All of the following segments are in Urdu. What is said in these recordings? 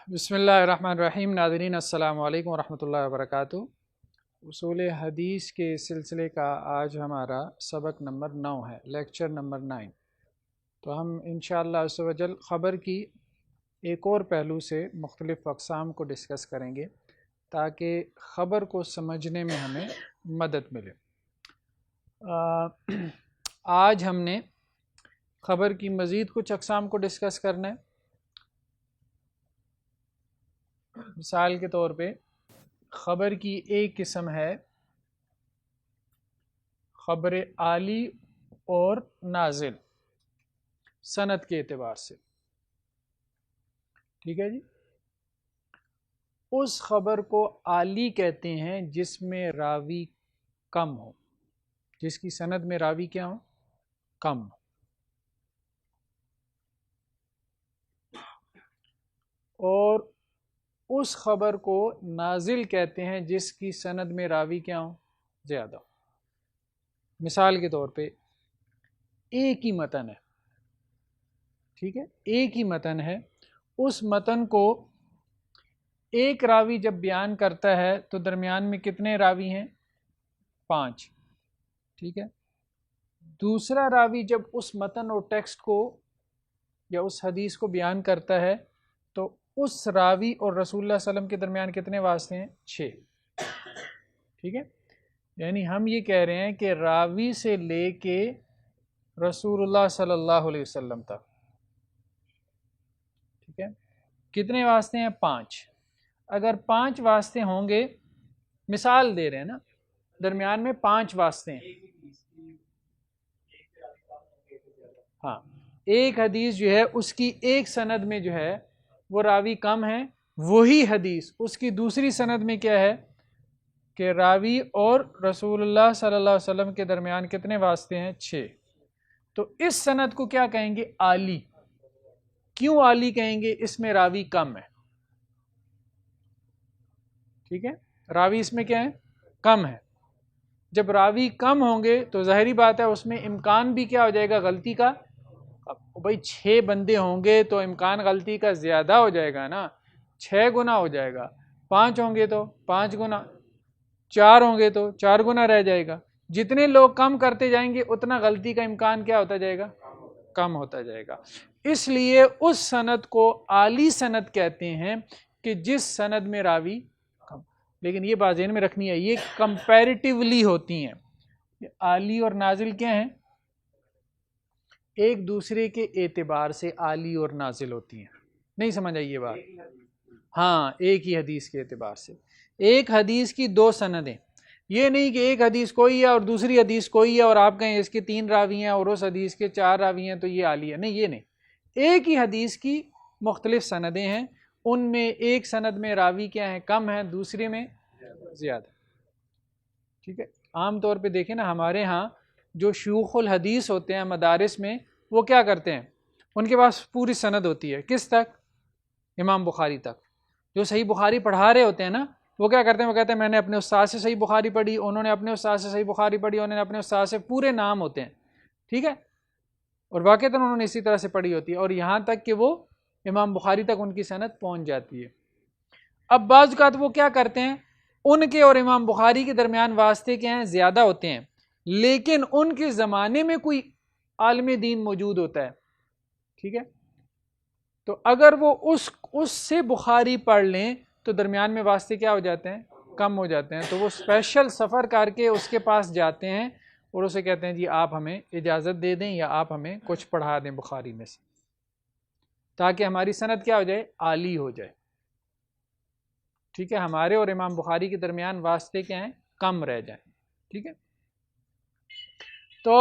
بسم اللہ الرحمن الرحیم۔ ناظرین السلام علیکم ورحمۃ اللہ وبرکاتہ۔ اصول حدیث کے سلسلے کا آج ہمارا سبق نمبر 9 ہے، لیکچر نمبر 9۔ تو ہم انشاءاللہ عز و جل خبر کی ایک اور پہلو سے مختلف اقسام کو ڈسکس کریں گے تاکہ خبر کو سمجھنے میں ہمیں مدد ملے۔ آج ہم نے خبر کی مزید کچھ اقسام کو ڈسکس کرنا ہے۔ مثال کے طور پہ خبر کی ایک قسم ہے خبر عالی اور نازل سند کے اعتبار سے، ٹھیک ہے جی۔ اس خبر کو عالی کہتے ہیں جس میں راوی کم ہو، جس کی سند میں راوی کیا ہو؟ کم ہو۔ اور اس خبر کو نازل کہتے ہیں جس کی سند میں راوی کیا ہو؟ زیادہ ہو۔ مثال کے طور پہ ایک ہی متن ہے، ٹھیک ہے، ایک ہی متن ہے، اس متن کو ایک راوی جب بیان کرتا ہے تو درمیان میں کتنے راوی ہیں؟ 5، ٹھیک ہے۔ دوسرا راوی جب اس متن اور ٹیکسٹ کو یا اس حدیث کو بیان کرتا ہے تو اس راوی اور رسول اللہ صلی اللہ علیہ وسلم کے درمیان کتنے واسطے ہیں؟ 6، ٹھیک ہے۔ یعنی ہم یہ کہہ رہے ہیں کہ راوی سے لے کے رسول اللہ صلی اللہ علیہ وسلم تک، ٹھیک ہے، کتنے واسطے ہیں؟ 5۔ اگر 5 واسطے ہوں گے، مثال دے رہے ہیں نا، درمیان میں 5 واسطے ہیں، ہاں، ایک حدیث جو ہے اس کی ایک سند میں جو ہے وہ راوی کم ہے، وہی حدیث اس کی دوسری سند میں کیا ہے کہ راوی اور رسول اللہ صلی اللہ علیہ وسلم کے درمیان کتنے واسطے ہیں؟ 6۔ تو اس سند کو کیا کہیں گے؟ عالی۔ کیوں عالی کہیں گے؟ اس میں راوی کم ہے، ٹھیک ہے، راوی اس میں کیا ہے؟ کم ہے۔ جب راوی کم ہوں گے تو ظاہری بات ہے اس میں امکان بھی کیا ہو جائے گا؟ غلطی کا۔ بھائی 6 بندے ہوں گے تو امکان غلطی کا زیادہ ہو جائے گا نا، 6 گنا ہو جائے گا۔ 5 ہوں گے تو 5 گنا، 4 ہوں گے تو 4 گنا رہ جائے گا۔ جتنے لوگ کم کرتے جائیں گے اتنا غلطی کا امکان کیا ہوتا جائے گا؟ کم ہوتا جائے گا۔ اس لیے اس سند کو عالی سند کہتے ہیں کہ جس سند میں راوی کم۔ لیکن یہ بات ذہن میں رکھنی ہے، یہ کمپیریٹیولی ہوتی ہیں۔ عالی اور نازل کیا ہیں؟ ایک دوسرے کے اعتبار سے عالی اور نازل ہوتی ہیں۔ نہیں سمجھ آئی یہ بات؟ ہاں، ایک ہی حدیث کے اعتبار سے۔ ایک حدیث کی 2 سندیں، یہ نہیں کہ ایک حدیث کوئی ہے اور دوسری حدیث کوئی ہے اور آپ کہیں اس کے 3 راوی ہیں اور اس حدیث کے 4 راوی ہیں تو یہ عالی ہے، نہیں، یہ نہیں۔ ایک ہی حدیث کی مختلف سندیں ہیں، ان میں ایک سند میں راوی کیا ہیں؟ کم ہیں، دوسرے میں زیادہ، ٹھیک ہے۔ عام طور پہ دیکھیں نا، ہمارے ہاں جو شیوخ الحدیث ہوتے ہیں مدارس میں، وہ کیا کرتے ہیں؟ ان کے پاس پوری سند ہوتی ہے، کس تک؟ امام بخاری تک۔ جو صحیح بخاری پڑھا رہے ہوتے ہیں نا، وہ کیا کرتے ہیں؟ وہ کہتے ہیں میں نے اپنے استاد سے صحیح بخاری پڑھی، انہوں نے اپنے استاد سے صحیح بخاری پڑھی، انہوں نے اپنے استاد سے، پورے نام ہوتے ہیں، ٹھیک ہے، اور واقعتاً انہوں نے اسی طرح سے پڑھی ہوتی ہے، اور یہاں تک کہ وہ امام بخاری تک ان کی سند پہنچ جاتی ہے۔ اب بعض اوقات وہ کیا کرتے ہیں، ان کے اور امام بخاری کے درمیان واسطے کیا ہیں؟ زیادہ ہوتے ہیں، لیکن ان کے زمانے میں کوئی عالم دین موجود ہوتا ہے، ٹھیک ہے، تو اگر وہ اس سے بخاری پڑھ لیں تو درمیان میں واسطے کیا ہو جاتے ہیں؟ کم ہو جاتے ہیں۔ تو وہ اسپیشل سفر کر کے اس کے پاس جاتے ہیں اور اسے کہتے ہیں جی آپ ہمیں اجازت دے دیں یا آپ ہمیں کچھ پڑھا دیں بخاری میں سے، تاکہ ہماری سند کیا ہو جائے؟ عالی ہو جائے، ٹھیک ہے، ہمارے اور امام بخاری کے درمیان واسطے کیا ہیں؟ کم رہ جائیں، ٹھیک ہے۔ تو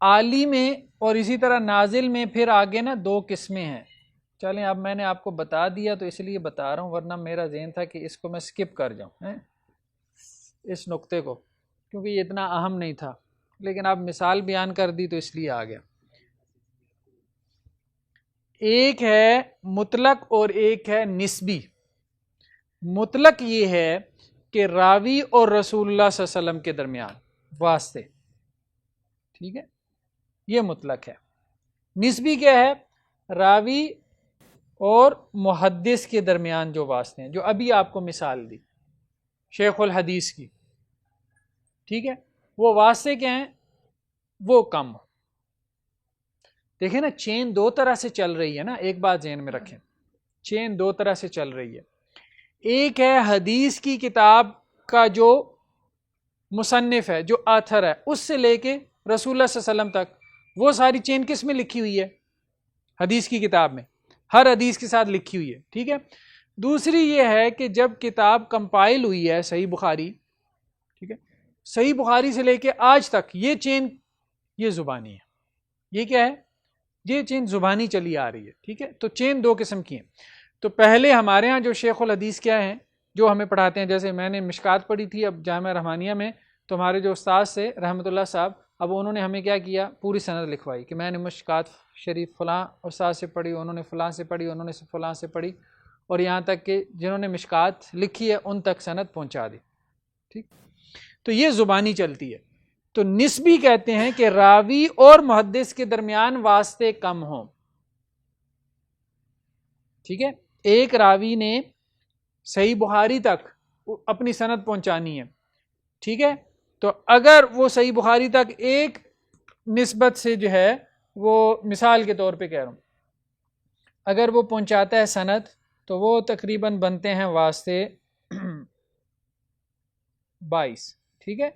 عالی میں اور اسی طرح نازل میں پھر آگے نا 2 قسمیں ہیں۔ چلیں اب میں نے آپ کو بتا دیا تو اس لیے بتا رہا ہوں، ورنہ میرا ذہن تھا کہ اس کو میں سکپ کر جاؤں، اس نقطے کو، کیونکہ یہ اتنا اہم نہیں تھا، لیکن اب مثال بیان کر دی تو اس لیے آ گیا۔ ایک ہے مطلق اور ایک ہے نسبی۔ مطلق یہ ہے کہ راوی اور رسول اللہ صلی اللہ علیہ وسلم کے درمیان واسطے، ٹھیک ہے، یہ مطلق ہے۔ نسبی کیا ہے؟ راوی اور محدث کے درمیان جو واسطے ہیں، جو ابھی آپ کو مثال دی شیخ الحدیث کی، ٹھیک ہے، وہ واسطے کیا ہیں؟ وہ کم ہو۔ دیکھیں نا، چین دو طرح سے چل رہی ہے نا، ایک بات ذہن میں رکھیں، چین دو طرح سے چل رہی ہے۔ ایک ہے حدیث کی کتاب کا جو مصنف ہے، جو آتھر ہے، اس سے لے کے رسول اللہ صلی اللہ علیہ وسلم تک، وہ ساری چین کس میں لکھی ہوئی ہے؟ حدیث کی کتاب میں، ہر حدیث کے ساتھ لکھی ہوئی ہے، ٹھیک ہے۔ دوسری یہ ہے کہ جب کتاب کمپائل ہوئی ہے، صحیح بخاری، ٹھیک ہے، صحیح بخاری سے لے کے آج تک یہ چین، یہ زبانی ہے، یہ کیا ہے؟ یہ چین زبانی چلی آ رہی ہے، ٹھیک ہے۔ تو چین دو قسم کی ہیں۔ تو پہلے ہمارے ہاں جو شیخ الحدیث کیا ہیں، جو ہمیں پڑھاتے ہیں، جیسے میں نے مشکات پڑھی تھی اب جامعہ رحمانیہ میں، تو ہمارے جو استاد سے رحمۃ اللہ صاحب، اب انہوں نے ہمیں کیا کیا، پوری سند لکھوائی کہ میں نے مشکات شریف فلاں استاد سے پڑھی، انہوں نے فلاں سے پڑھی، انہوں نے فلاں سے پڑھی، اور یہاں تک کہ جنہوں نے مشکات لکھی ہے ان تک سند پہنچا دی، ٹھیک۔ تو یہ زبانی چلتی ہے۔ تو نسبی کہتے ہیں کہ راوی اور محدث کے درمیان واسطے کم ہوں، ٹھیک ہے۔ ایک راوی نے صحیح بخاری تک اپنی سند پہنچانی ہے، ٹھیک ہے، تو اگر وہ صحیح بخاری تک ایک نسبت سے جو ہے، وہ مثال کے طور پہ کہہ رہا ہوں، اگر وہ پہنچاتا ہے سند، تو وہ تقریباً بنتے ہیں واسطے 22، ٹھیک ہے۔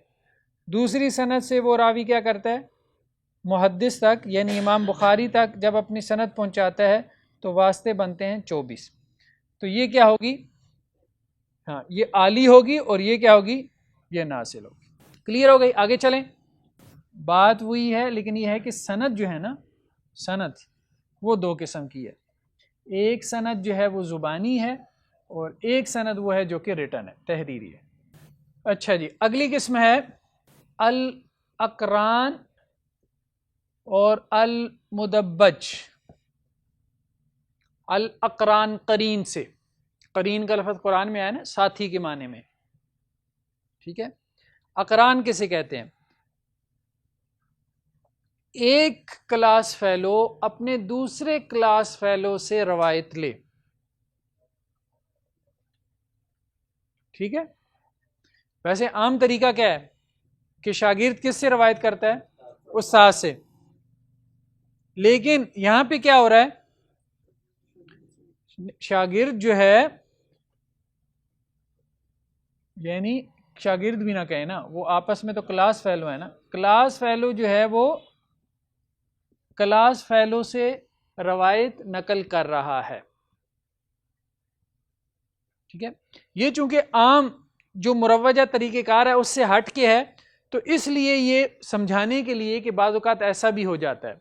دوسری سند سے وہ راوی کیا کرتا ہے، محدث تک یعنی امام بخاری تک جب اپنی سند پہنچاتا ہے تو واسطے بنتے ہیں 24۔ تو یہ کیا ہوگی؟ ہاں، یہ عالی ہوگی، اور یہ کیا ہوگی؟ یہ نازل ہوگی۔ کلیئر ہو گئی؟ آگے چلیں۔ بات وہی ہے، لیکن یہ ہے کہ سند جو ہے نا، سند وہ دو قسم کی ہے۔ ایک سند جو ہے وہ زبانی ہے، اور ایک سند وہ ہے جو کہ ریٹن ہے، تحریری ہے۔ اچھا جی، اگلی قسم ہے الاقران اور المدبج۔ الاقران قرین سے، قرین کا لفظ قرآن میں آیا نا، ساتھی کے معنی میں، ٹھیک ہے۔ اقران کسے کہتے ہیں؟ ایک کلاس فیلو اپنے دوسرے کلاس فیلو سے روایت لے، ٹھیک ہے۔ ویسے عام طریقہ کیا ہے کہ شاگرد کس سے روایت کرتا ہے؟ استاد سے، لیکن یہاں پہ کیا ہو رہا ہے، شاگرد جو ہے، یعنی شاگرد بھی نہ کہیں نا، وہ آپس میں تو کلاس فیلو ہے نا، کلاس فیلو جو ہے وہ کلاس فیلو سے روایت نقل کر رہا ہے، ٹھیک ہے۔ یہ چونکہ عام جو مروجہ طریقہ کار ہے اس سے ہٹ کے ہے، تو اس لیے یہ سمجھانے کے لیے کہ بعض اوقات ایسا بھی ہو جاتا ہے،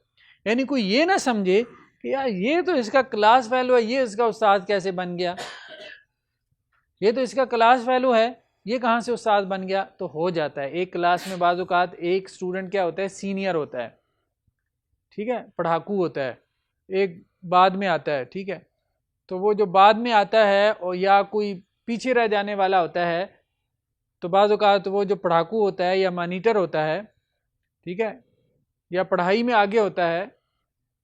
یعنی کوئی یہ نہ سمجھے کہ یار یہ تو اس کا کلاس فیلو ہے، یہ اس کا استاد کیسے بن گیا، یہ تو اس کا کلاس فیلو ہے، یہ کہاں سے استاد بن گیا۔ تو ہو جاتا ہے ایک کلاس میں بعض اوقات ایک اسٹوڈنٹ کیا ہوتا ہے، سینئر ہوتا ہے، ٹھیک ہے، پڑھاکو ہوتا ہے، ایک بعد میں آتا ہے، ٹھیک ہے۔ تو وہ جو بعد میں آتا ہے اور یا کوئی پیچھے رہ جانے والا ہوتا ہے، تو بعض اوقات وہ جو پڑھاکو ہوتا ہے یا مانیٹر ہوتا ہے، ٹھیک ہے، یا پڑھائی میں آگے ہوتا ہے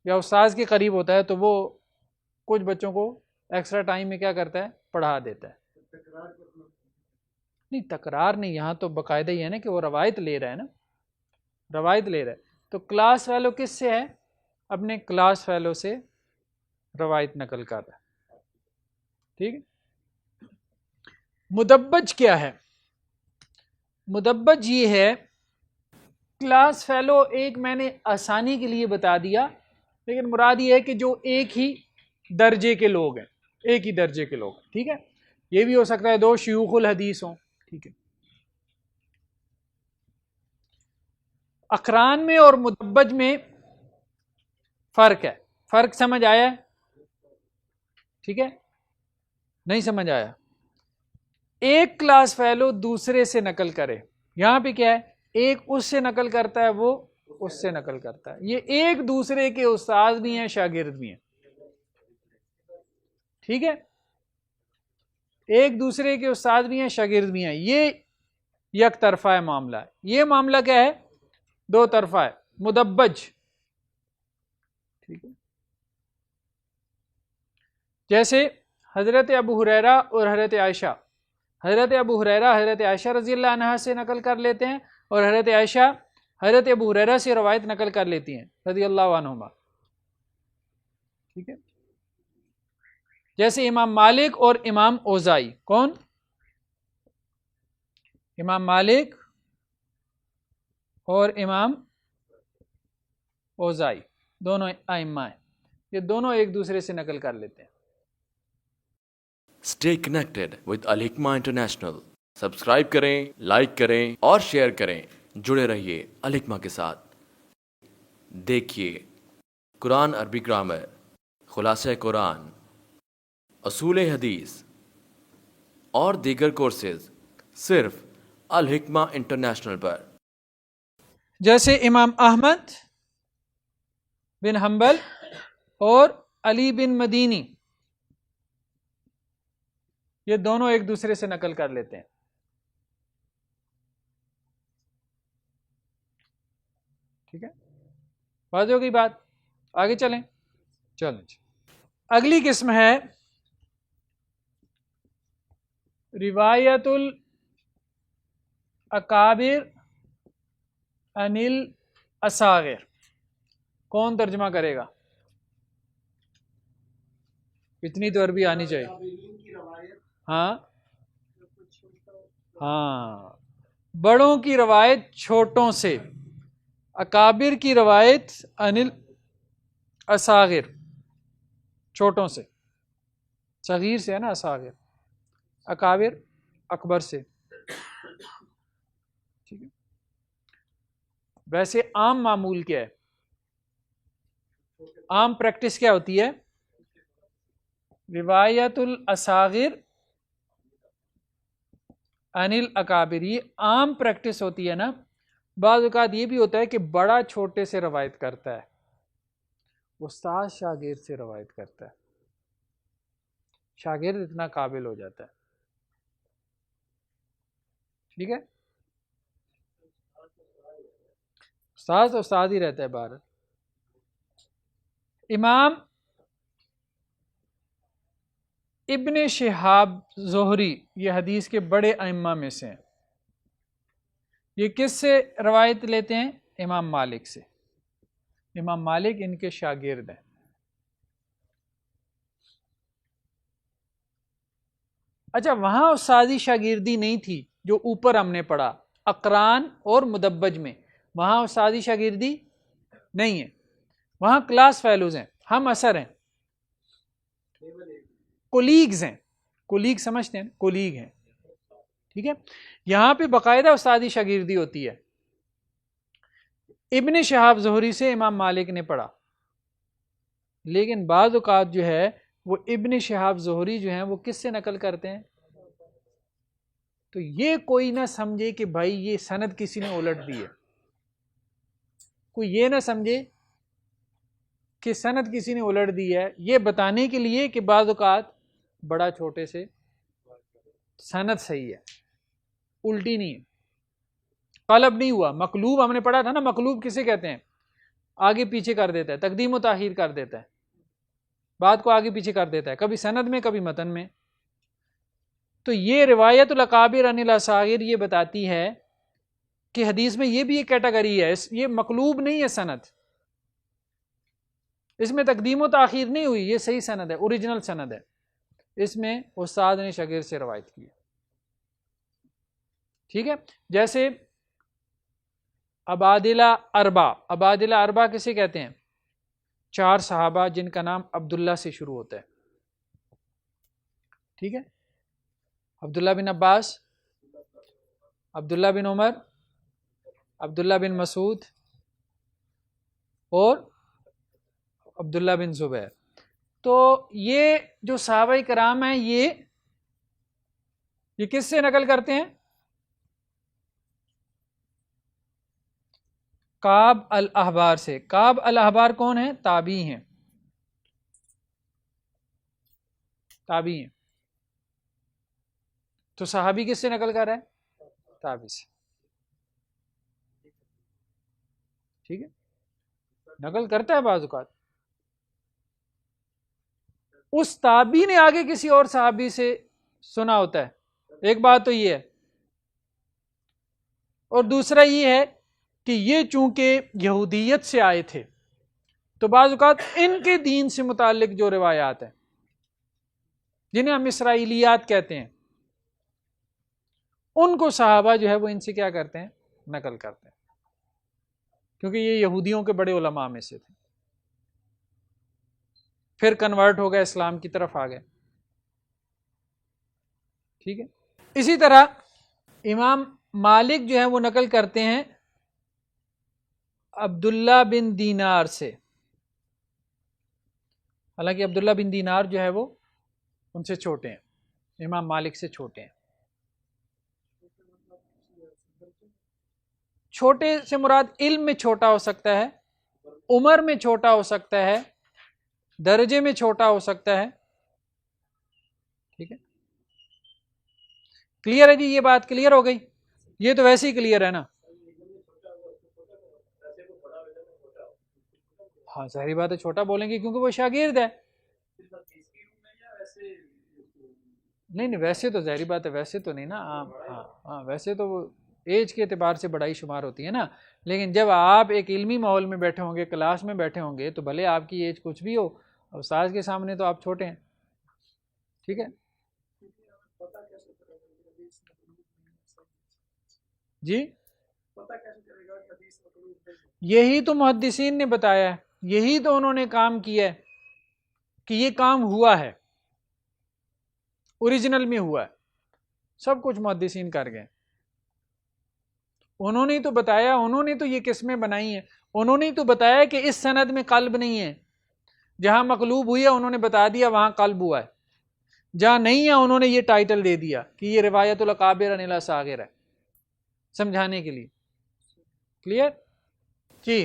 یا استاذ کے قریب ہوتا ہے، تو وہ کچھ بچوں کو ایکسٹرا ٹائم میں کیا کرتا ہے، پڑھا دیتا ہے۔ نہیں، تکرار نہیں، یہاں تو باقاعدہ ہی ہے نا کہ وہ روایت لے رہا ہے نا، روایت لے رہا ہے۔ تو کلاس فیلو کس سے ہے؟ اپنے کلاس فیلو سے روایت نقل کر رہا ہے، ٹھیک ہے۔ مدبج کیا ہے؟ مدبج یہ ہے، کلاس فیلو ایک میں نے آسانی کے لیے بتا دیا، لیکن مراد یہ ہے کہ جو ایک ہی درجے کے لوگ ہیں، ایک ہی درجے کے لوگ، ٹھیک ہے۔ یہ بھی ہو سکتا ہے دو شیوخ الحدیث ہوں، ٹھیک ہے۔ اقران میں اور مدبج میں فرق ہے، فرق سمجھ آیا ہے؟ ٹھیک ہے، نہیں سمجھ آیا؟ ایک کلاس فیلو دوسرے سے نقل کرے، یہاں پہ کیا ہے، ایک اس سے نقل کرتا ہے، وہ اس سے نقل کرتا ہے، یہ ایک دوسرے کے استاد بھی ہیں، شاگرد بھی ہیں، ٹھیک ہے، ایک دوسرے کے استاد بھی ہیں، شاگرد بھی ہیں، یہ یک طرفہ ہے معاملہ ہے۔ یہ معاملہ کیا ہے؟ دو طرفہ ہے، مدبج، ٹھیک ہے۔ جیسے حضرت ابو ہریرہ اور حضرت عائشہ، حضرت ابو ہریرہ حضرت عائشہ رضی اللہ عنہا سے نقل کر لیتے ہیں، اور حضرت عائشہ حضرت ابو ہریرہ سے روایت نقل کر لیتی ہیں رضی اللہ عنہما، ٹھیک ہے. جیسے امام مالک اور امام اوزائی، کون؟ امام مالک اور امام اوزائی دونوں ائمہ ہیں، یہ دونوں ایک دوسرے سے نقل کر لیتے ہیں. Stay connected with Al Hikmah international. Subscribe کریں، لائک کریں اور شیئر کریں. جڑے رہیے الحکمہ کے ساتھ. دیکھیے قرآن عربی گرامر، خلاصہ قرآن، اصول حدیث اور دیگر کورسز صرف الحکمہ انٹرنیشنل پر. جیسے امام احمد بن حنبل اور علی بن مدینی، یہ دونوں ایک دوسرے سے نقل کر لیتے ہیں. ٹھیک ہے، واضح ہو گئی بات؟ آگے چلیں. چلیں اگلی قسم ہے روایت الاکابر عن الاصاغر. کون ترجمہ کرے گا؟ اتنی تو عربی آنی چاہیے. ہاں ہاں، بڑوں کی روایت چھوٹوں سے، اکابر کی روایت عن الاصاغر، چھوٹوں سے. صغیر سے ہے نا اصاغر، اکابر اکبر سے. ٹھیک ہے، ویسے عام معمول کیا ہے؟ عام پریکٹس کیا ہوتی ہے؟ روایت الاصاغر عن الاکابر، یہ عام پریکٹس ہوتی ہے نا. بعض اوقات یہ بھی ہوتا ہے کہ بڑا چھوٹے سے روایت کرتا ہے، استاد شاگرد سے روایت کرتا ہے، شاگرد اتنا قابل ہو جاتا ہے. ٹھیک ہے، استاد تو استاد ہی رہتا ہے باہر. امام ابن شہاب زہری یہ حدیث کے بڑے ائمہ میں سے ہیں. یہ کس سے روایت لیتے ہیں؟ امام مالک سے. امام مالک ان کے شاگرد ہیں. اچھا، وہاں استادی شاگردی نہیں تھی جو اوپر ہم نے پڑھا اقران اور مدبج میں، وہاں استادی شاگردی نہیں ہے، وہاں کلاس فیلوز ہیں، ہم اثر ہیں، کولیگز ہیں. کولیگ سمجھتے ہیں، کولیگ ہیں. ٹھیک ہے، یہاں پہ باقاعدہ استادی شاگردی ہوتی ہے. ابن شہاب زہری سے امام مالک نے پڑھا، لیکن بعض اوقات جو ہے وہ ابن شہاب زہری جو ہیں وہ کس سے نقل کرتے ہیں؟ تو یہ کوئی نہ سمجھے کہ بھائی یہ سند کسی نے الٹ دی ہے، کوئی یہ نہ سمجھے کہ سند کسی نے الٹ دی ہے. یہ بتانے کے لیے کہ بعض اوقات بڑا چھوٹے سے سند صحیح ہے، الٹی نہیں ہے، قلب نہیں ہوا. مقلوب ہم نے پڑھا تھا نا، مقلوب کسے کہتے ہیں؟ آگے پیچھے کر دیتا ہے، تقدیم و تاخیر کر دیتا ہے، بات کو آگے پیچھے کر دیتا ہے، کبھی سند میں کبھی متن میں. تو یہ روایت الاکابر عن الاصاغر یہ بتاتی ہے کہ حدیث میں یہ بھی ایک کیٹیگری ہے، یہ مقلوب نہیں ہے سند، اس میں تقدیم و تاخیر نہیں ہوئی، یہ صحیح سند ہے، اوریجنل سند ہے، اس میں استاد نے شاگرد سے روایت کی. ٹھیک ہے، جیسے عبادلہ اربع. عبادلہ اربع کسے کہتے ہیں؟ 4 صحابہ جن کا نام عبداللہ سے شروع ہوتا ہے. ٹھیک ہے، عبداللہ بن عباس، عبداللہ بن عمر، عبداللہ بن مسعود اور عبداللہ بن زبیر. تو یہ جو صحابہ کرام ہیں یہ کس سے نقل کرتے ہیں؟ کعب الاحبار سے. کعب الاحبار کون ہیں؟ تابعی ہیں، تابعی ہیں. تو صحابی کس سے نقل کر رہا ہے؟ تابعی سے. ٹھیک ہے، نقل کرتا ہے بعض اوقات. اس تابعی نے آگے کسی اور صحابی سے سنا ہوتا ہے، ایک بات تو یہ ہے، اور دوسرا یہ ہے کہ یہ چونکہ یہودیت سے آئے تھے تو بعض اوقات ان کے دین سے متعلق جو روایات ہیں جنہیں ہم اسرائیلیات کہتے ہیں، ان کو صحابہ جو ہے وہ ان سے کیا کرتے ہیں، نقل کرتے ہیں، کیونکہ یہ یہودیوں کے بڑے علماء میں سے تھے، پھر کنورٹ ہو گئے، اسلام کی طرف آ گئے. ٹھیک ہے. اسی طرح امام مالک جو ہے وہ نقل کرتے ہیں عبداللہ بن دینار سے، حالانکہ عبداللہ بن دینار جو ہے وہ ان سے چھوٹے ہیں، امام مالک سے چھوٹے ہیں. چھوٹے سے مراد علم میں چھوٹا ہو سکتا ہے، عمر میں چھوٹا ہو سکتا ہے، درجے میں چھوٹا ہو سکتا ہے. ٹھیک ہے، کلیئر ہے جی؟ یہ بات کلیئر ہو گئی؟ یہ تو ویسے ہی کلیئر ہے نا. ہاں ظاہری بات ہے چھوٹا بولیں گے کیونکہ وہ شاگرد ہے. نہیں ویسے تو ظاہری بات ہے، ویسے تو نہیں نا. ہاں ویسے تو وہ ایج کے اعتبار سے بڑائی شمار ہوتی ہے نا، لیکن جب آپ ایک علمی ماحول میں بیٹھے ہوں گے، کلاس میں بیٹھے ہوں گے، تو بھلے آپ کی ایج کچھ بھی ہو، استاد کے سامنے تو آپ چھوٹے ہیں. ٹھیک ہے جی، یہی تو محدثین نے بتایا ہے، یہی تو انہوں نے کام کیا ہے کہ یہ کام ہوا ہے، اوریجنل میں ہوا ہے، سب کچھ محدثین کر گئے. انہوں نے تو بتایا، انہوں نے تو یہ قسمیں بنائی ہیں، انہوں نے تو بتایا کہ اس سند میں قلب نہیں ہے، جہاں مقلوب ہوئی ہے انہوں نے بتا دیا وہاں قلب ہوا ہے، جہاں نہیں ہے انہوں نے یہ ٹائٹل دے دیا کہ یہ روایت الاکابر عن الاصاغر ہے، سمجھانے کے لیے. کلیئر جی.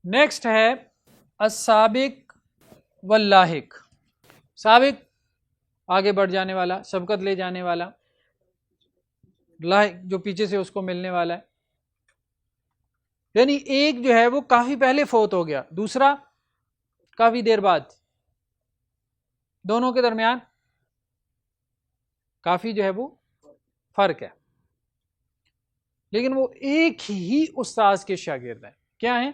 نیکسٹ ہے السابق واللاحق. سابق آگے بڑھ جانے والا، سبقت لے جانے والا، لاحق جو پیچھے سے اس کو ملنے والا ہے. یعنی ایک جو ہے وہ کافی پہلے فوت ہو گیا، دوسرا کافی دیر بعد، دونوں کے درمیان کافی جو ہے وہ فرق ہے، لیکن وہ ایک ہی استاذ کے شاگرد ہیں. کیا ہیں؟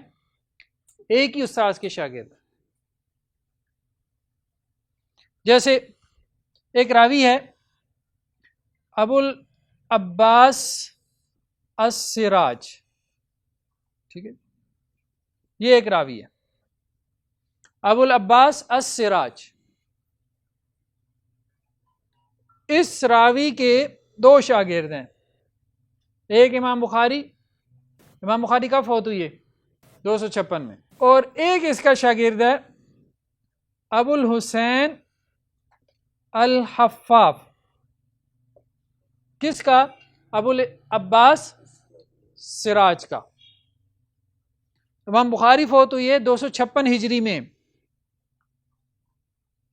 ایک ہی استاذ کے شاگرد. جیسے ایک راوی ہے ابو العباس السراج، ٹھیک ہے، یہ ایک راوی ہے ابو العباس السراج. اس راوی کے دو شاگرد ہیں، ایک امام بخاری، امام بخاری کب فوت ہوئی ہے؟ 256 میں. اور ایک اس کا شاگرد ہے ابو الحسین الحفاف. کس کا؟ ابو العباس سراج کا. امام بخاری فوت ہوئی ہے 256 ہجری میں،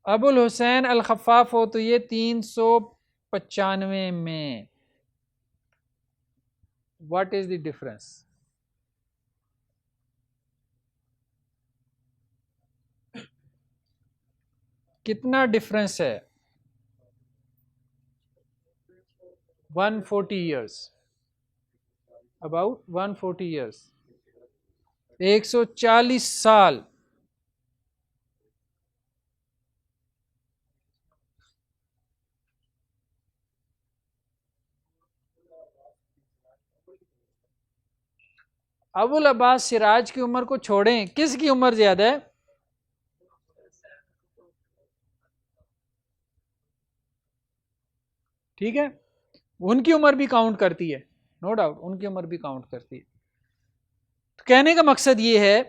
ابو الحسین الخفاف فوت ہوئی ہے 395 میں. What is the difference? کتنا ڈفرنس ہے؟ 140 ایئرس، اباؤٹ 140 ایئرس، 140 سال. ابو العباس سراج کی عمر کو چھوڑیں، کس کی عمر زیادہ ہے؟ ٹھیک ہے، ان کی عمر بھی کاؤنٹ کرتی ہے، نو ڈاؤٹ ان کی عمر بھی کاؤنٹ کرتی ہے. تو کہنے کا مقصد یہ ہے،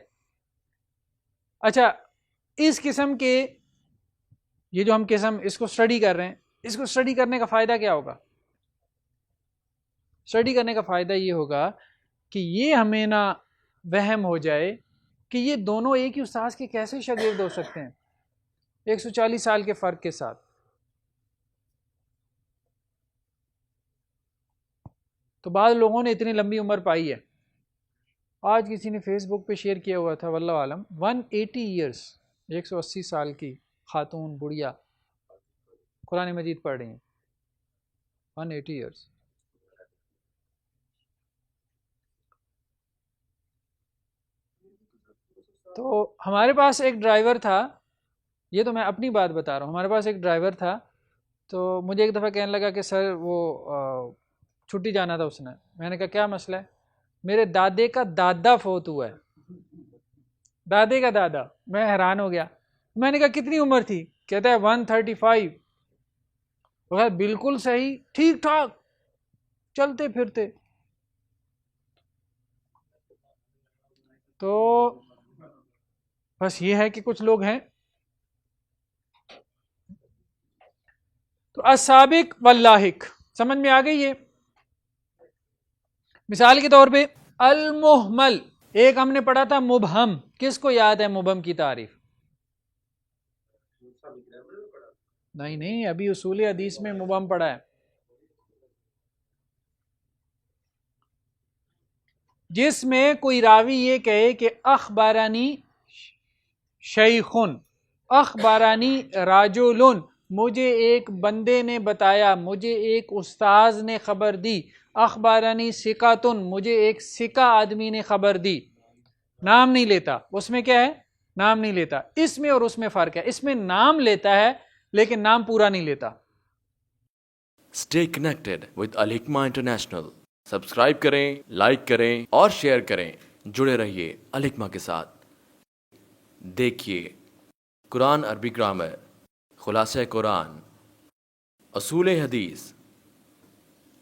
اچھا اس قسم کے یہ جو ہم قسم اس کو سٹڈی کر رہے ہیں، اس کو سٹڈی کرنے کا فائدہ کیا ہوگا؟ سٹڈی کرنے کا فائدہ یہ ہوگا کہ یہ ہمیں نہ وہم ہو جائے کہ یہ دونوں ایک ہی استاذ کے کیسے شاگرد ہو سکتے ہیں 140 سال کے فرق کے ساتھ. تو بعض لوگوں نے اتنی لمبی عمر پائی ہے. آج کسی نے فیس بک پہ شیئر کیا ہوا تھا، واللہ عالم 180 ایئرس، 180 سال کی خاتون بڑھیا قرآن مجید پڑھ رہی ہیں 180 ایئرس. تو ہمارے پاس ایک ڈرائیور تھا، یہ تو میں اپنی بات بتا رہا ہوں، ہمارے پاس ایک ڈرائیور تھا، تو مجھے ایک دفعہ کہنے لگا کہ سر وہ چھٹی جانا تھا اس نے. میں نے کہا کیا مسئلہ ہے؟ میرے دادے کا دادا فوت ہوا ہے. دادے کا دادا. میں حیران ہو گیا. میں نے کہا کتنی عمر تھی؟ کہتا ہے 135. بالکل صحیح، ٹھیک ٹھاک چلتے پھرتے. تو بس یہ ہے کہ کچھ لوگ ہیں. تو السابق واللاحق سمجھ میں آ گئی ہے. مثال کے طور پہ المحمل، ایک ہم نے پڑھا تھا مبہم. کس کو یاد ہے مبہم کی تعریف؟ نہیں ابھی اصول حدیث میں مبہم پڑھا ہے. جس میں کوئی راوی یہ کہے کہ اخبارانی شیخن، اخبارانی راجولن، مجھے ایک بندے نے بتایا، مجھے ایک استاذ نے خبر دی. اخبارانی ثقاتن، مجھے ایک ثقہ آدمی نے خبر دی. نام نہیں لیتا. اس میں کیا ہے؟ نام نہیں لیتا. اس میں اور اس میں فرق ہے. اس میں نام لیتا ہے لیکن نام پورا نہیں لیتا. Stay connected with Al Hikmah International. Subscribe کریں، لائک کریں اور شیئر کریں. جڑے رہیے ال حکمہ کے ساتھ. دیکھیے قرآن عربی گرامر، خلاصہ قرآن، اصول حدیث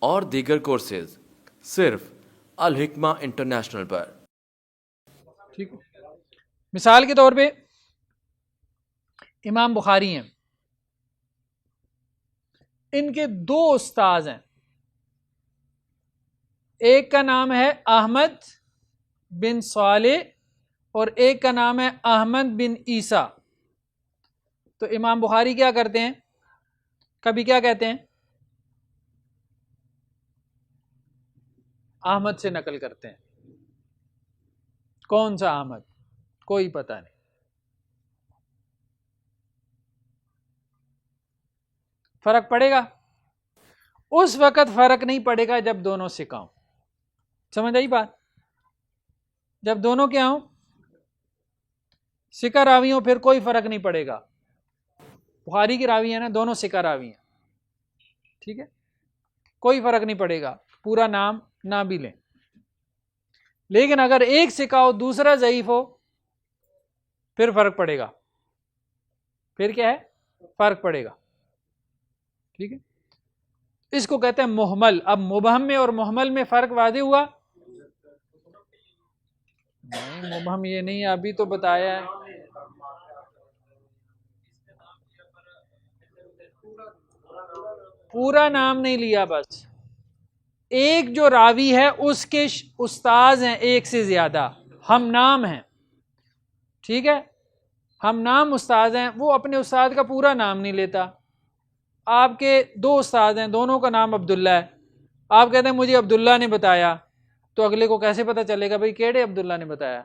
اور دیگر کورسز صرف ال حکمہ انٹرنیشنل پر. ٹھیک ہے. مثال کے طور پہ امام بخاری ہیں، ان کے دو استاذ ہیں. ایک کا نام ہے احمد بن صالح اور ایک کا نام ہے احمد بن عیسیٰ. تو امام بخاری کیا کرتے ہیں؟ کبھی کیا کہتے ہیں؟ احمد سے نقل کرتے ہیں. کون سا احمد؟ کوئی پتہ نہیں. فرق پڑے گا؟ اس وقت فرق نہیں پڑے گا جب دونوں ثقہ ہوں. سمجھ آئی بات؟ جب دونوں کیا ہوں؟ ثقہ راوی ہوں پھر کوئی فرق نہیں پڑے گا. بخاری کی راوی ہے نا، دونوں ثقہ راوی ہیں. ٹھیک ہے، کوئی فرق نہیں پڑے گا، پورا نام نہ بھی لیں. لیکن اگر ایک ثقہ ہو دوسرا ضعیف ہو پھر فرق پڑے گا. پھر کیا ہے؟ فرق پڑے گا. ٹھیک ہے، اس کو کہتے ہیں محمل. اب مبہم میں اور محمل میں فرق واضح ہوا؟ نہیں مبہم یہ نہیں ہے، ابھی تو بتایا ہے. پورا نام نہیں لیا، بس ایک جو راوی ہے اس کے استاذ ہیں ایک سے زیادہ، ہم نام ہیں. ٹھیک ہے، ہم نام استاد ہیں. وہ اپنے استاد کا پورا نام نہیں لیتا. آپ کے دو استاد ہیں، دونوں کا نام عبداللہ ہے. آپ کہتے ہیں مجھے عبداللہ نے بتایا، تو اگلے کو کیسے پتہ چلے گا بھائی کیڑے عبداللہ نے بتایا؟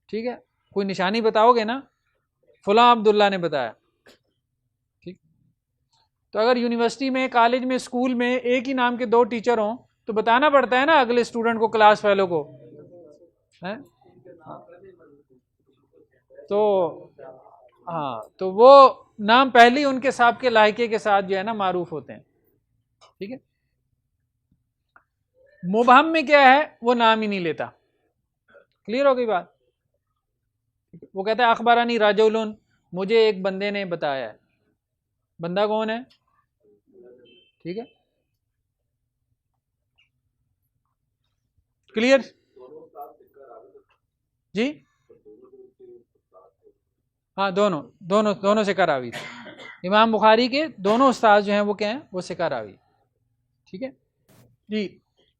ٹھیک ہے، کوئی نشانی بتاؤ گے نا، فلاں عبداللہ نے بتایا. ٹھیک، تو اگر یونیورسٹی میں، کالج میں، اسکول میں ایک ہی نام کے دو ٹیچر ہوں تو بتانا پڑتا ہے نا اگلے اسٹوڈنٹ کو، کلاس فیلو کو. تو ہاں، تو وہ نام پہلے ان کے سابقے لاحقے کے ساتھ جو ہے نا معروف ہوتے ہیں. ٹھیک ہے. مبہم میں کیا ہے؟ وہ نام ہی نہیں لیتا. کلیئر ہو گئی بات؟ وہ کہتا ہے اخبارانی راجولن، مجھے ایک بندے نے بتایا ہے. بندہ کون ہے؟ ٹھیک ہے، کلیئر جی؟ ہاں، دونوں ثقہ راوی تھے. امام بخاری کے دونوں استاد جو ہیں وہ کیا ہیں؟ وہ ثقہ راوی. ٹھیک ہے جی.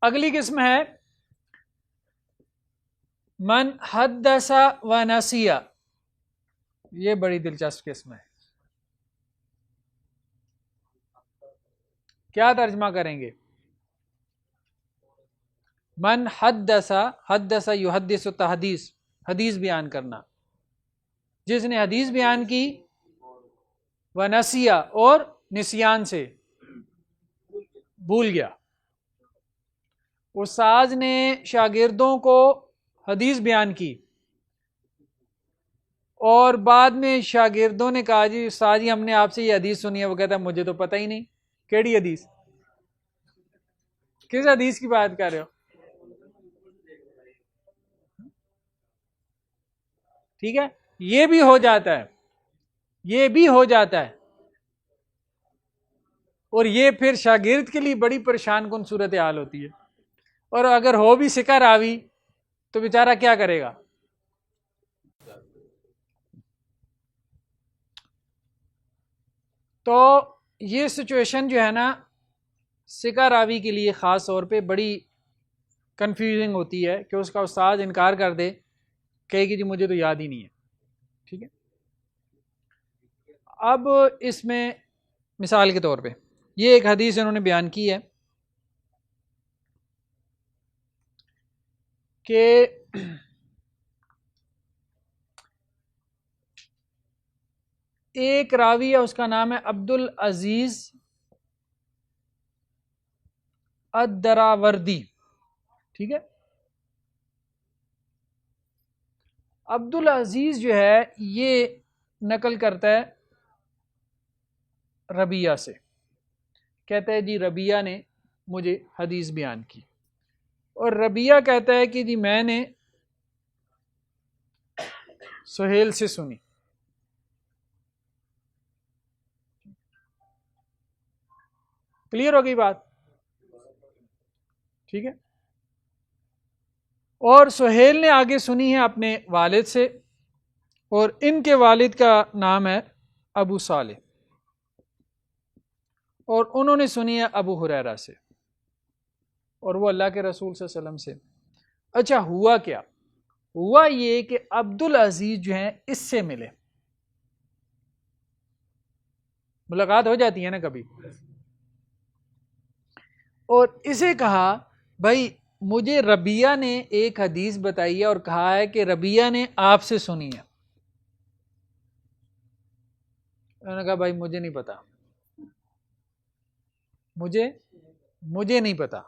اگلی قسم ہے من حدث و نسی. یہ بڑی دلچسپ قسم ہے. کیا ترجمہ کریں گے؟ من حدث، حدث یحدث تحدیث، حدیث بیان کرنا. جس نے حدیث بیان کی ونسیہ اور نسیان سے بھول گیا. استاذ نے شاگردوں کو حدیث بیان کی اور بعد میں شاگردوں نے کہا جی استاد جی ہم نے آپ سے یہ حدیث سنی ہے. وہ کہتا ہے مجھے تو پتہ ہی نہیں. کیڑی حدیث؟ کس حدیث کی بات کر رہے ہو؟ ٹھیک ہے، یہ بھی ہو جاتا ہے، یہ بھی ہو جاتا ہے. اور یہ پھر شاگرد کے لیے بڑی پریشان کن صورتحال ہوتی ہے. اور اگر ہو بھی ثقہ راوی تو بیچارہ کیا کرے گا؟ تو یہ سچویشن جو ہے نا ثقہ راوی کے لیے خاص طور پہ بڑی کنفیوزنگ ہوتی ہے کہ اس کا استاد انکار کر دے، کہے کہ جی مجھے تو یاد ہی نہیں ہے. ٹھیک ہے، اب اس میں مثال کے طور پہ یہ ایک حدیث انہوں نے بیان کی ہے کہ ایک راوی ہے، اس کا نام ہے عبد العزیز الدراوردی. ٹھیک ہے، عبد العزیز جو ہے یہ نقل کرتا ہے ربیہ سے، کہتا ہے جی ربیہ نے مجھے حدیث بیان کی. اور ربیہ کہتا ہے کہ جی میں نے سہیل سے سنی. کلیئر ہو گئی بات؟ ٹھیک ہے، اور سہیل نے آگے سنی ہے اپنے والد سے، اور ان کے والد کا نام ہے ابو صالح، اور انہوں نے سنی ہے ابو ہریرہ سے، اور وہ اللہ کے رسول صلی اللہ علیہ وسلم سے. اچھا ہوا کیا؟ ہوا یہ کہ عبد العزیز جو ہیں اس سے ملے، ملاقات ہو جاتی ہے نا کبھی، اور اسے کہا بھائی مجھے ربیہ نے ایک حدیث بتائی ہے اور کہا ہے کہ ربیہ نے آپ سے سنی ہے. انہوں نے کہا بھائی مجھے نہیں پتا، مجھے نہیں پتا.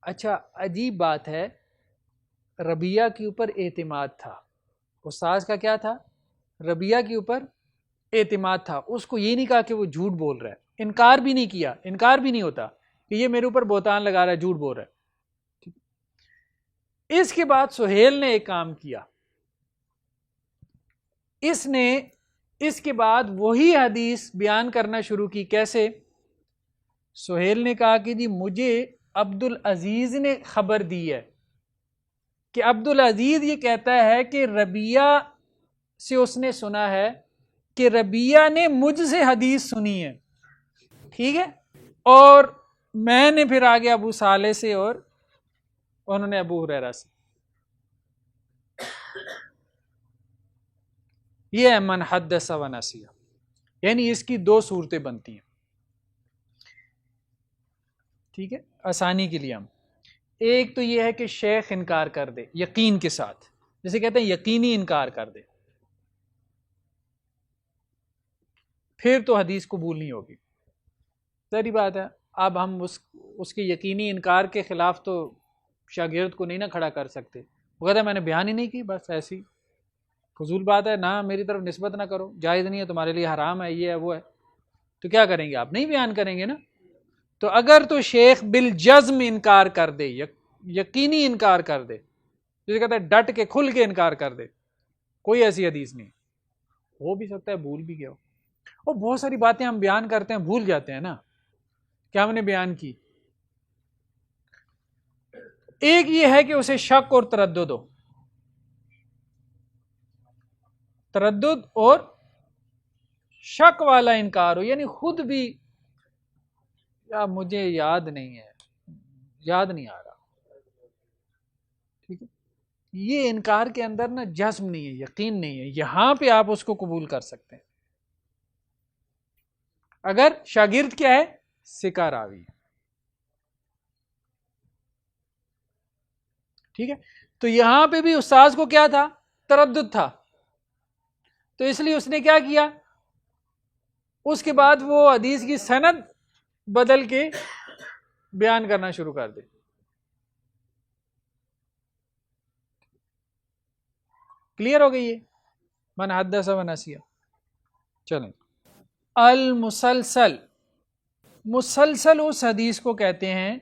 اچھا عجیب بات ہے، ربیہ کے اوپر اعتماد تھا. استاذ کا کیا تھا؟ ربیہ کے اوپر اعتماد تھا. اس کو یہ نہیں کہا کہ وہ جھوٹ بول رہا ہے، انکار بھی نہیں کیا، انکار بھی نہیں ہوتا کہ یہ میرے اوپر بہتان لگا رہا ہے، جھوٹ بول رہا ہے. اس کے بعد سہیل نے ایک کام کیا، اس نے اس کے بعد وہی حدیث بیان کرنا شروع کی. کیسے؟ سہیل نے کہا کہ جی مجھے عبد العزیز نے خبر دی ہے کہ عبد العزیز یہ کہتا ہے کہ ربیہ سے اس نے سنا ہے کہ ربیہ نے مجھ سے حدیث سنی ہے. ٹھیک ہے، اور میں نے پھر آگے ابو صالح سے اور انہوں نے ابو ہریرہ سے. یہ ہے من حدث و نسیہ، یعنی اس کی دو صورتیں بنتی ہیں. ٹھیک ہے، آسانی کے لیے ہم ایک تو یہ ہے کہ شیخ انکار کر دے یقین کے ساتھ، جسے کہتے ہیں یقینی انکار کر دے، پھر تو حدیث قبول نہیں ہوگی. ظاہری بات ہے، اب ہم اس کے یقینی انکار کے خلاف تو شاگرد کو نہیں نہ کھڑا کر سکتے. وہ کہتا ہے میں نے بیان ہی نہیں کی، بس ایسی فضول بات ہے، نہ میری طرف نسبت نہ کرو، جائز نہیں ہے، تمہارے لیے حرام ہے، یہ ہے وہ ہے. تو کیا کریں گے؟ آپ نہیں بیان کریں گے نا. تو اگر تو شیخ بالجزم انکار کر دے، یقینی انکار کر دے، جسے کہتا ہے ڈٹ کے کھل کے انکار کر دے، کوئی ایسی حدیث نہیں. ہو بھی سکتا ہے بھول بھی گیا ہو، اور بہت ساری باتیں ہم بیان کرتے ہیں بھول جاتے ہیں نا کہ ہم نے بیان کی. ایک یہ ہے کہ اسے شک اور تردد ہو، تردد اور شک والا انکار ہو، یعنی خود بھی یا مجھے یاد نہیں ہے، یاد نہیں آ رہا. ٹھیک ہے، یہ انکار کے اندر نا جزم نہیں ہے، یقین نہیں ہے. یہاں پہ آپ اس کو قبول کر سکتے ہیں اگر شاگرد کیا ہے؟ ثقہ راوی ہے. ٹھیک ہے، تو یہاں پہ بھی استاذ کو کیا تھا؟ تردد تھا، تو اس لیے اس نے کیا کیا، اس کے بعد وہ حدیث کی سند بدل کے بیان کرنا شروع کر دے. کلیئر ہو گئی ہے؟ من حدث و نسیہ. چلیں. المسلسل، مسلسل اس حدیث کو کہتے ہیں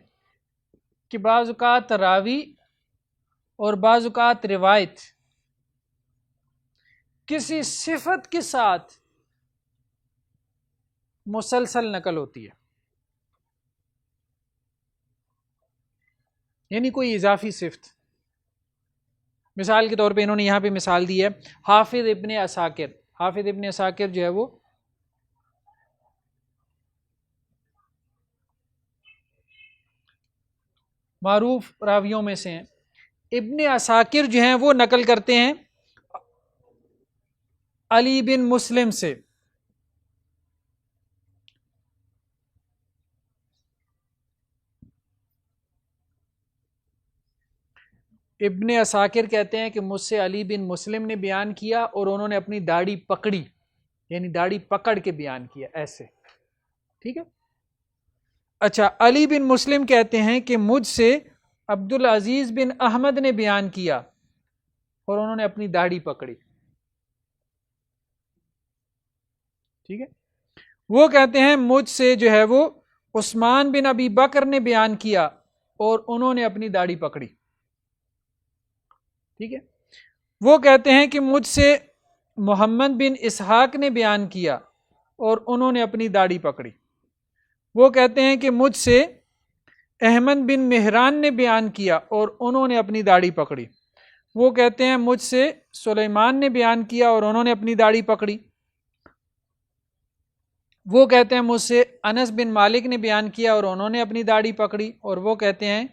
کہ بعض اوقات راوی اور بعض اوقات روایت کسی صفت کے ساتھ مسلسل نقل ہوتی ہے، یعنی کوئی اضافی صفت. مثال کے طور پہ انہوں نے یہاں پہ مثال دی ہے حافظ ابن عساکر. حافظ ابن عساکر جو ہے وہ معروف راویوں میں سے ہیں. ابن عساکر جو ہیں وہ نقل کرتے ہیں علی بن مسلم سے. ابن عساکر کہتے ہیں کہ مجھ سے علی بن مسلم نے بیان کیا اور انہوں نے اپنی داڑھی پکڑی، یعنی داڑھی پکڑ کے بیان کیا ایسے. ٹھیک ہے. اچھا، علی بن مسلم کہتے ہیں کہ مجھ سے عبد العزیز بن احمد نے بیان کیا اور انہوں نے اپنی داڑھی پکڑی. ٹھیک ہے. وہ کہتے ہیں مجھ سے جو ہے وہ عثمان بن ابی بکر نے بیان کیا اور انہوں نے اپنی داڑھی پکڑی. ٹھیک ہے. وہ کہتے ہیں کہ مجھ سے محمد بن اسحاق نے بیان کیا اور انہوں نے اپنی داڑھی پکڑی. وہ کہتے ہیں کہ مجھ سے احمد بن مہران نے بیان کیا اور انہوں نے اپنی داڑھی پکڑی. وہ کہتے ہیں مجھ سے سلیمان نے بیان کیا اور انہوں نے اپنی داڑھی پکڑی. وہ کہتے ہیں مجھ سے انس بن مالک نے بیان کیا اور انہوں نے اپنی داڑھی پکڑی. اور وہ کہتے ہیں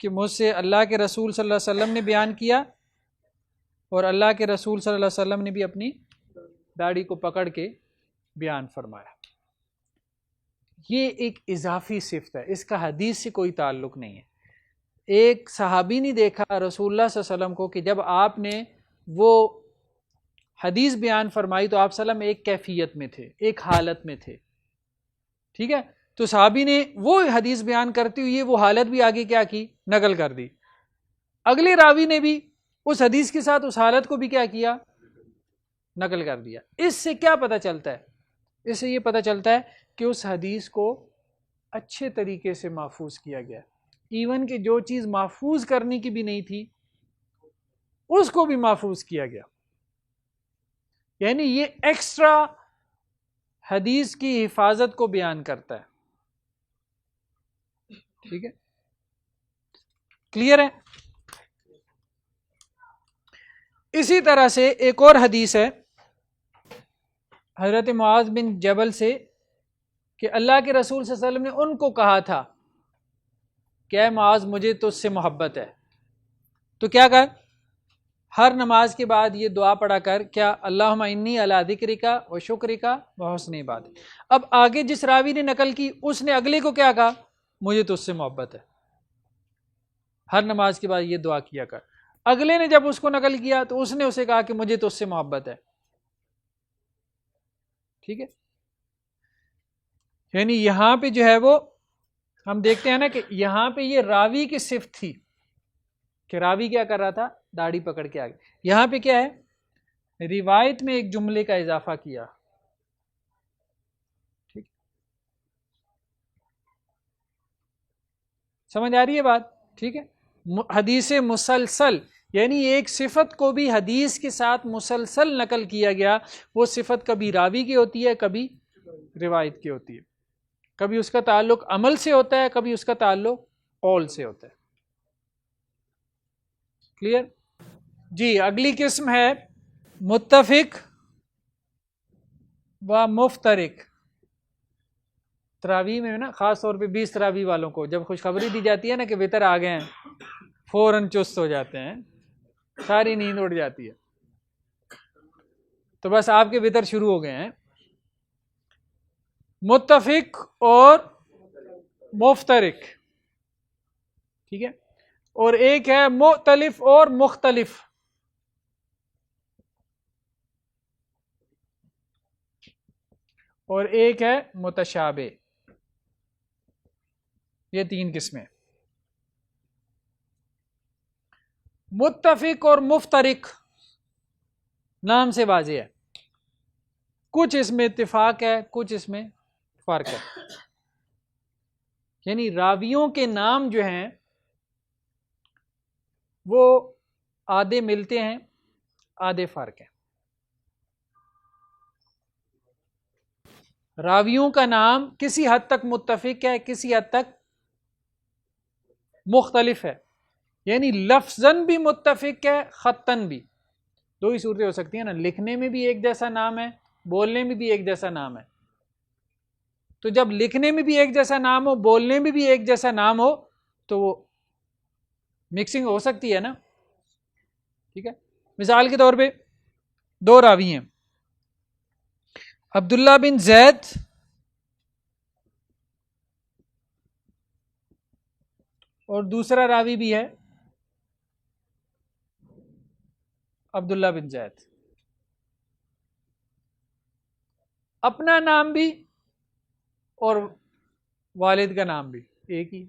کہ مجھ سے اللہ کے رسول صلی اللہ علیہ وسلم نے بیان کیا اور اللہ کے رسول صلی اللہ علیہ وسلم نے بھی اپنی داڑھی کو پکڑ کے بیان فرمایا. یہ ایک اضافی صفت ہے، اس کا حدیث سے کوئی تعلق نہیں ہے. ایک صحابی نے دیکھا رسول اللہ صلی اللہ علیہ وسلم کو کہ جب آپ نے وہ حدیث بیان فرمائی تو آپ صلی اللہ علیہ وسلم ایک کیفیت میں تھے، ایک حالت میں تھے. ٹھیک ہے. تو صحابی نے وہ حدیث بیان کرتے ہوئے وہ حالت بھی آگے کیا کی، نقل کر دی. اگلے راوی نے بھی اس حدیث کے ساتھ اس حالت کو بھی کیا کیا، نقل کر دیا. اس سے کیا پتہ چلتا ہے؟ اس سے یہ پتہ چلتا ہے کہ اس حدیث کو اچھے طریقے سے محفوظ کیا گیا. ایون کہ جو چیز محفوظ کرنے کی بھی نہیں تھی اس کو بھی محفوظ کیا گیا. یعنی یہ ایکسٹرا حدیث کی حفاظت کو بیان کرتا ہے. ٹھیک ہے. کلیئر ہے؟ اسی طرح سے ایک اور حدیث ہے حضرت معاذ بن جبل سے کہ اللہ کے رسول صلی اللہ علیہ وسلم نے ان کو کہا تھا کہ اے معاذ مجھے تو اس سے محبت ہے. تو کیا کہا؟ ہر نماز کے بعد یہ دعا پڑھا کر کیا اللہم انی علی ذکرک و شکرک و حسن عبادتک. اب آگے جس راوی نے نقل کی اس نے اگلے کو کیا کہا؟ مجھے تو اس سے محبت ہے، ہر نماز کے بعد یہ دعا کیا کر. اگلے نے جب اس کو نقل کیا تو اس نے اسے کہا کہ مجھے تو اس سے محبت ہے. ٹھیک ہے. یعنی یہاں پہ جو ہے وہ ہم دیکھتے ہیں نا کہ یہاں پہ یہ راوی کی صفت تھی کہ راوی کیا کر رہا تھا، داڑھی پکڑ کے آگے. یہاں پہ کیا ہے، روایت میں ایک جملے کا اضافہ کیا. ٹھیک، سمجھ آ رہی ہے بات؟ ٹھیک ہے. حدیث مسلسل یعنی ایک صفت کو بھی حدیث کے ساتھ مسلسل نقل کیا گیا. وہ صفت کبھی راوی کی ہوتی ہے، کبھی روایت کی ہوتی ہے، کبھی اس کا تعلق عمل سے ہوتا ہے، کبھی اس کا تعلق قول سے ہوتا ہے. کلیئر؟ جی. اگلی قسم ہے متفق و مفترق. تراویح میں نا خاص طور پہ 20 تراویح والوں کو جب خوشخبری دی جاتی ہے نا کہ وتر آ گئے ہیں، فوراً چست ہو جاتے ہیں، ساری نیند اڑ جاتی ہے، تو بس آپ کے وتر شروع ہو گئے ہیں. متفق اور مفترق. ٹھیک ہے. اور ایک ہے مختلف اور مختلف. اور ایک ہے متشابہ. یہ 3 قسمیں. متفق اور مفترق نام سے واضح ہے، کچھ اس میں اتفاق ہے، کچھ اس میں فرق ہے. یعنی راویوں کے نام جو ہیں وہ آدھے ملتے ہیں، آدھے فرق ہیں. راویوں کا نام کسی حد تک متفق ہے، کسی حد تک مختلف ہے. یعنی لفظاً بھی متفق ہے، خطاً بھی. 2 ہی صورتیں ہو سکتی ہیں نا، لکھنے میں بھی ایک جیسا نام ہے، بولنے میں بھی ایک جیسا نام ہے. تو جب لکھنے میں بھی ایک جیسا نام ہو، بولنے میں بھی ایک جیسا نام ہو، تو وہ مکسنگ ہو سکتی ہے نا. ٹھیک ہے. مثال کے طور پہ 2 راوی ہیں، عبداللہ بن زید اور دوسرا راوی بھی ہے عبداللہ بن زید. اپنا نام بھی اور والد کا نام بھی ایک ہی،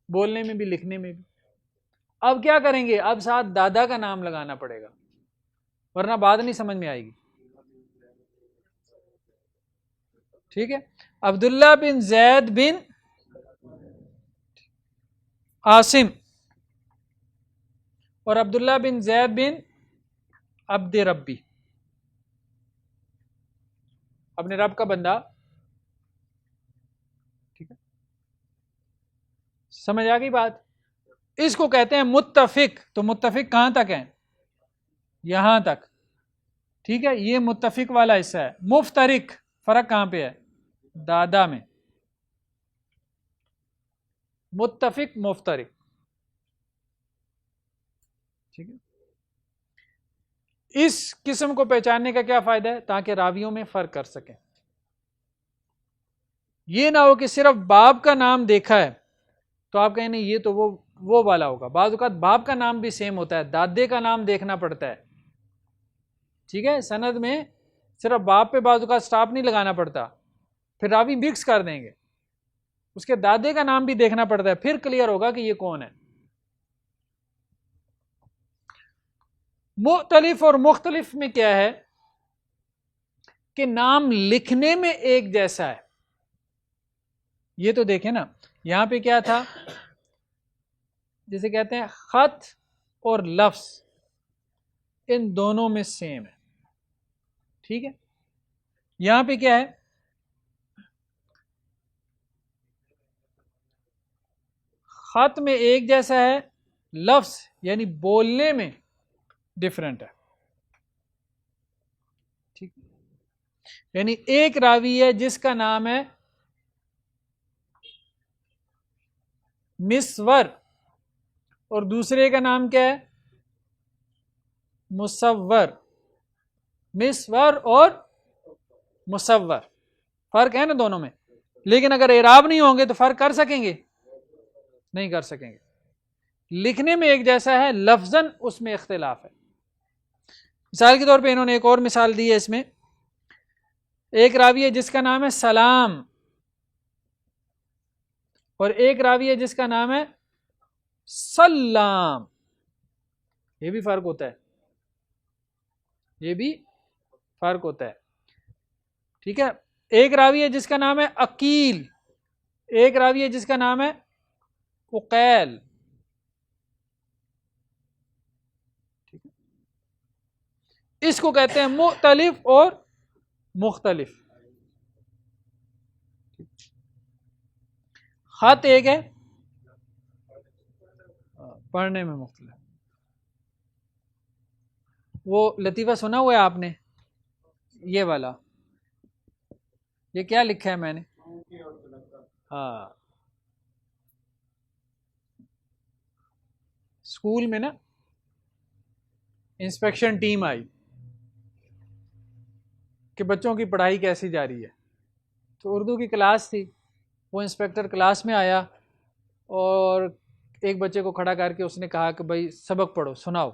بولنے میں بھی لکھنے میں بھی. اب کیا کریں گے؟ اب ساتھ دادا کا نام لگانا پڑے گا، ورنہ بات نہیں سمجھ میں آئے گی. ٹھیک ہے. عبداللہ بن زید بن عاصم اور عبداللہ بن زید بن عبد ربی، اپنے رب کا بندہ. ٹھیک ہے، سمجھ آ گئی بات؟ اس کو کہتے ہیں متفق. تو متفق کہاں تک ہے؟ یہاں تک. ٹھیک ہے، یہ متفق والا حصہ ہے. مفترق فرق کہاں پہ ہے؟ دادا میں. متفق مفترق. ٹھیک ہے. اس قسم کو پہچاننے کا کیا فائدہ ہے؟ تاکہ راویوں میں فرق کر سکیں. یہ نہ ہو کہ صرف باپ کا نام دیکھا ہے تو آپ کہیں نہیں یہ تو وہ والا ہوگا. بعض اوقات باپ کا نام بھی سیم ہوتا ہے، دادے کا نام دیکھنا پڑتا ہے. ٹھیک ہے، سند میں صرف باپ پہ بعض اوقات سٹاپ نہیں لگانا پڑتا، پھر راوی مکس کر دیں گے. اس کے دادے کا نام بھی دیکھنا پڑتا ہے، پھر کلیئر ہوگا کہ یہ کون ہے. مختلف اور مختلف میں کیا ہے کہ نام لکھنے میں ایک جیسا ہے. یہ تو دیکھیں نا، یہاں پہ کیا تھا، جسے کہتے ہیں خط اور لفظ ان دونوں میں سیم ہے. ٹھیک ہے. یہاں پہ کیا ہے، خط میں ایک جیسا ہے، لفظ یعنی بولنے میں ڈفرنٹ ہے. ٹھیک، یعنی ایک راوی ہے جس کا نام ہے مسور اور دوسرے کا نام کیا ہے؟ مصور. مسور اور مصور فرق ہے نا دونوں میں، لیکن اگر اعراب نہیں ہوں گے تو فرق کر سکیں گے؟ نہیں کر سکیں گے. لکھنے میں ایک جیسا ہے، لفظاً اس میں اختلاف ہے. مثال کے طور پہ انہوں نے ایک اور مثال دی ہے اس میں. ایک راوی ہے جس کا نام ہے سلام اور ایک راوی ہے جس کا نام ہے سلام. یہ بھی فرق ہوتا ہے، یہ بھی فرق ہوتا ہے. ٹھیک ہے. ایک راوی ہے جس کا نام ہے عقیل، ایک راوی ہے جس کا نام ہے عقیل. ٹھیک ہے، اس کو کہتے ہیں مختلف اور مختلف. خط ایک ہے، پڑھنے میں مختلف. وہ لطیفہ سنا ہوا ہے آپ نے، یہ والا، یہ کیا لکھا ہے میں نے؟ ہاں، اسکول میں نا انسپیکشن ٹیم آئی کہ بچوں کی پڑھائی کیسی جا رہی ہے. تو اردو کی کلاس تھی، وہ انسپیکٹر کلاس میں آیا اور ایک بچے کو کھڑا کر کے اس نے کہا کہ بھائی سبق پڑھو، سناؤ،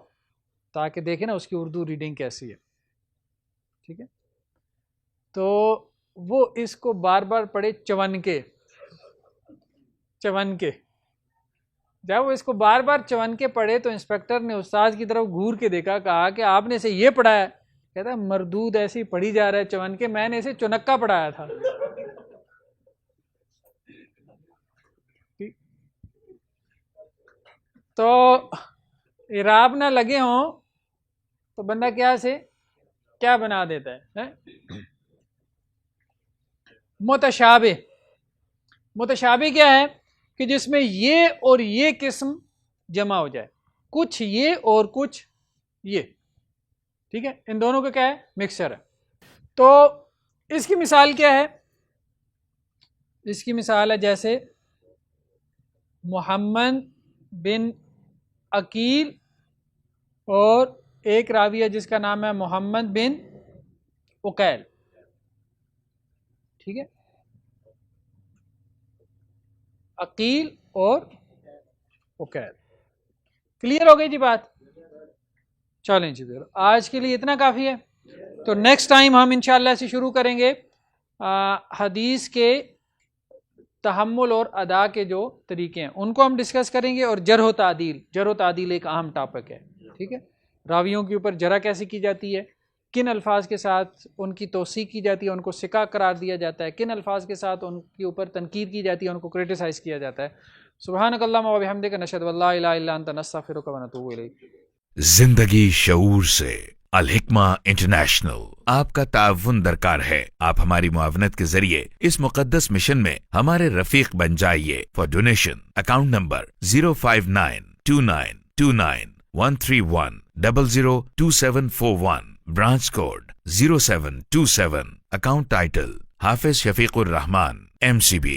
تاکہ دیکھیں نا اس کی اردو ریڈنگ کیسی ہے. ٹھیک ہے. تو وہ اس کو بار بار پڑھے چون کے. جب وہ اس کو بار بار چون کے پڑھے تو انسپیکٹر نے استاد کی طرف گھور کے دیکھا, کہا کہ آپ نے اسے یہ پڑھایا؟ کہتا ہے مردود ایسے ہی پڑھی جا رہا ہے چون کے, میں نے اسے چنکا پڑھایا تھا. تو اعراب نہ لگے ہوں تو بندہ کیا بنا دیتا ہے. متشابہ کیا ہے کہ جس میں یہ اور یہ قسم جمع ہو جائے, کچھ یہ اور کچھ یہ, ٹھیک ہے, ان دونوں کا کیا ہے مکسچر ہے. تو اس کی مثال کیا ہے؟ اس کی مثال ہے جیسے محمد بن عقیل اور ایک راوی ہے جس کا نام ہے محمد بن عقیل, ٹھیک ہے, عقیل اور عقیل. کلیئر ہو گئی جی بات؟ چلیں جی پھر آج کے لیے اتنا کافی ہے. تو نیکسٹ ٹائم ہم انشاءاللہ سے شروع کریں گے حدیث کے تحمل اور ادا کے جو طریقے ہیں ان کو ہم ڈسکس کریں گے, اور جرح و تعدیل ایک اہم ٹاپک ہے, ٹھیک ہے. راویوں کے اوپر جرح کیسے کی جاتی ہے, کن الفاظ کے ساتھ ان کی توثیق کی جاتی ہے, ان کو ثقہ قرار دیا جاتا ہے, کن الفاظ کے ساتھ ان کے اوپر تنقید کی جاتی ہے, ان کو کرٹیسائز کیا جاتا ہے. سبحانک اللہم و بحمدک نشہد ان لا الہ الا انت نستغفرک و نتوب الیک. زندگی شعور سے الحکمہ انٹرنیشنل آپ کا تعاون درکار ہے. آپ ہماری معاونت کے ذریعے اس مقدس مشن میں ہمارے رفیق بن جائیے. For donation account number 059292131002741 branch code 0727 account title Hafiz Shafiq Rahman MCB